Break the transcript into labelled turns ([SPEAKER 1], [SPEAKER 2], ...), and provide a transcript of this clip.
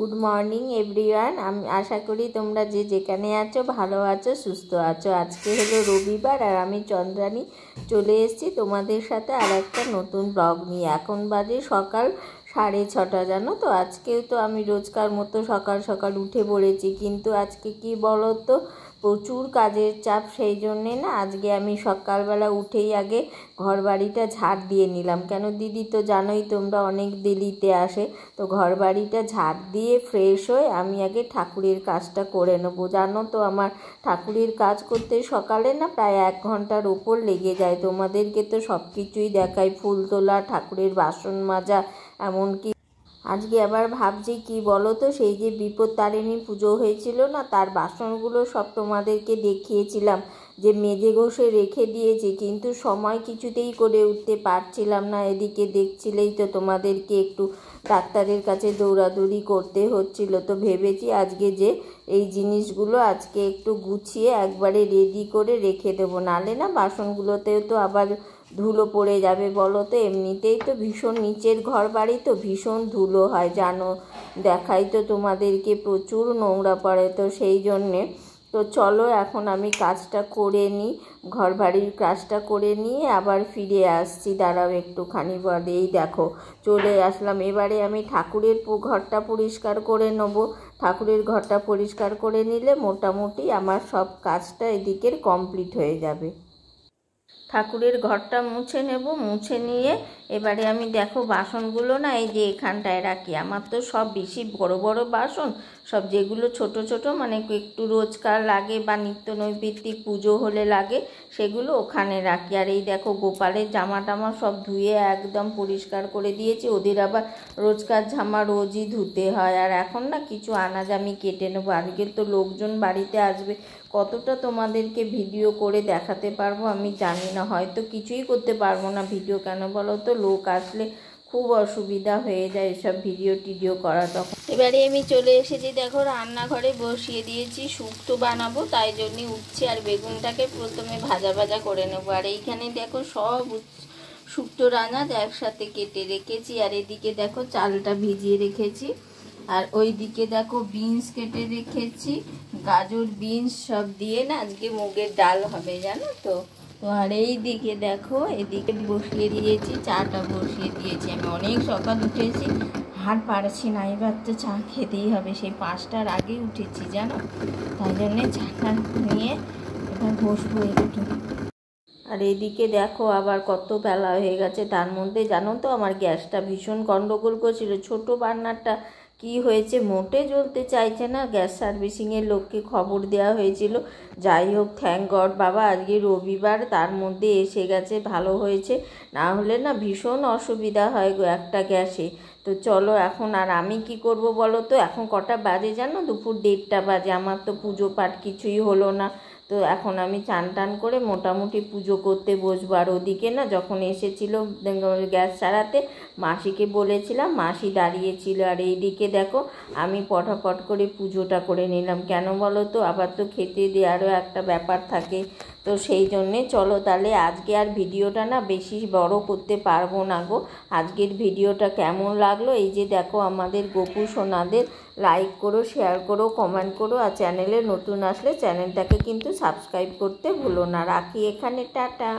[SPEAKER 1] Good morning everyone. আমি আশা করি তোমরা যে যেখানে আছো ভালো আছো, সুস্থ আছো। আজকে হলো রবিবার আর আমি চন্দ্রানী চলে এসেছি তোমাদের সাথে আর একটা নতুন ব্লগ নিয়ে। এখন বাজে সকাল 6:30, জানো তো। আজকেও তো আমি রোজকার মতো সকাল সকাল উঠে পড়েছি, কিন্তু আজকে কি বলো তো, প্রচুর কাজের চাপ। সেই জন্যে না আজকে আমি সকালবেলা উঠেই আগে ঘর বাড়িটা ঝাড় দিয়ে নিলাম। কেন দিদি তো জানোই তোমরা অনেক দেরিতে আসে, তো ঘর বাড়িটা ঝাড় দিয়ে ফ্রেশ হয়ে আমি আগে ঠাকুরের কাজটা করে নেবো। জানো তো আমার ঠাকুরের কাজ করতে সকালে না প্রায় 1 ঘন্টার ওপর লেগে যায়। তোমাদেরকে তো সব কিছুই দেখাই, ফুল তোলা, ঠাকুরের বাসন মাজা, এমনকি আজকে আবার ভাবছি কি বলো তো, সেই যে বিপত্তারিণী পুজো হয়েছিল না, তার বাসনগুলো সব তোমাদেরকে দেখিয়েছিলাম যে মেজে ঘষে রেখে দিয়েছি, কিন্তু সময় কিছুতেই করে উঠতে পারছিলাম না। এদিকে দেখছিলেই তো তোমাদেরকে একটু ডাক্তারের কাছে দৌড়াদৌড়ি করতে হচ্ছিল। তো ভেবেছি আজকে যে এই জিনিসগুলো আজকে একটু গুছিয়ে একবারে রেডি করে রেখে দেবো, নাহলে না বাসনগুলোতেও তো আবার ধুলো পড়ে যাবে বলো তো। এমনিতেই তো ভীষণ নিচের ঘর বাড়ি, তো ভীষণ ধুলো হয় জানো, দেখাই তো তোমাদেরকে, প্রচুর নোংরা পড়ে। তো সেই জন্যে তো চলো এখন আমি কাজটা করে নিই, ঘর বাড়ির কাজটা করে নিয়ে আবার ফিরে আসছি। দাঁড়াও একটুখানি বাদে, এই দেখো চলে আসলাম। এবারে আমি ঠাকুরের ঘরটা পরিষ্কার করে নেবো। ঠাকুরের ঘরটা পরিষ্কার করে নিলে মোটামুটি আমার সব কাজটা এদিকের কমপ্লিট হয়ে যাবে। ঠাকুরের ঘরটা মুছে নেব, মুছে নিয়ে এবারে আমি দেখো বাসনগুলো না এই যে এখানটায় রাখি। আমার তো সব বেশি বড় বড় বাসন, সব যেগুলো ছোট ছোট মানে একটু রোজকার লাগে বা নিত্য নৈমিত্তিক পুজো হলে লাগে, সেগুলো ওখানে রাখি। আর এই দেখো গোপালের জামা টামা সব ধুয়ে একদম পরিষ্কার করে দিয়েছি। ওদের আবার রোজকার জামা রোজই ধুতে হয়। আর এখন না কিছু আনাজ আমি কেটে নেবো। আজকে তো লোকজন বাড়িতে আসবে, কতটা তোমাদেরকে ভিডিও করে দেখাতে পারবো আমি জানি না, হয়তো কিছুই করতে পারবো না ভিডিও। কেন বলো তো, লোক আসলে খুব অসুবিধা হয়ে যায় এসব ভিডিও টিডিও করা। তখন এবারে আমি চলে এসেছি, দেখো রান্নাঘরে বসিয়ে দিয়েছি, শুক্তো বানাবো, তাই জন্যে উঠছি। আর বেগুনটাকে প্রথমে ভাজা ভাজা করে নেবো। আর এইখানে দেখো সব শুক্তোর আনাজ একসাথে কেটে রেখেছি। আর এদিকে দেখো চালটা ভিজিয়ে রেখেছি। আর ওই দিকে দেখো বিনস কেটে রেখেছি, গাজর বিনস সব দিয়ে না আজকে মুগের ডাল হবে জানো তো। তো আর এই দিকে দেখো এদিকে বসিয়ে দিয়েছি, চাটা বসিয়ে দিয়েছি। আমি অনেক সকাল উঠেছি, আর পারছি না, এবার তো চা খেতেই হবে। সেই 5টার আগেই উঠেছি জানো, তাই জন্যে চাটা নিয়ে এবার বসবো একটু। আর এদিকে দেখো আবার কত বেলা হয়ে গেছে, তার মধ্যে জানো তো আমার গ্যাসটা ভীষণ গন্ডগোল করছিল। ছোট বার্নারটা কি হয়েছে, মোটে জ্বলতে চাইছে না। গ্যাস সার্ভিসিংয়ের লোককে খবর দেওয়া হয়েছিল। যাই হোক, থ্যাঙ্ক গড বাবা, আজকে রবিবার, তার মধ্যে এসে গেছে, ভালো হয়েছে। না হলে না ভীষণ অসুবিধা হয় গো একটা গ্যাসে। তো চলো এখন আর আমি কি করব বলো তো, এখন কটা বাজে জানো, দুপুর 1:30 বাজে। আমার তো পুজো পাঠ কিছুই হলো না। তো এখন আমি চান টান করে মোটামুটি পুজো করতে বসবো। আর ওদিকে না যখন এসেছিল গ্যাস সারাতে, মাসিকে বলেছিলাম, মাসি দাঁড়িয়েছিল। আর এইদিকে দেখো আমি পটাপট করে পুজোটা করে নিলাম। কেন বলো তো, আবার তো খেতে দেওয়ারও একটা ব্যাপার থাকে। তো সেই জন্যে চলো তাহলে আজকে আর ভিডিওটা না বেশি বড় করতে পারবো না গো। আজকের ভিডিওটা কেমন লাগলো, এই যে দেখো আমাদের গোপু সোনাদের লাইক করো, শেয়ার করো, কমেন্ট করো। আর চ্যানেলে নতুন আসলে চ্যানেলটাকে কিন্তু সাবস্ক্রাইব করতে ভুলো না। রাখি এখানে, টাটা।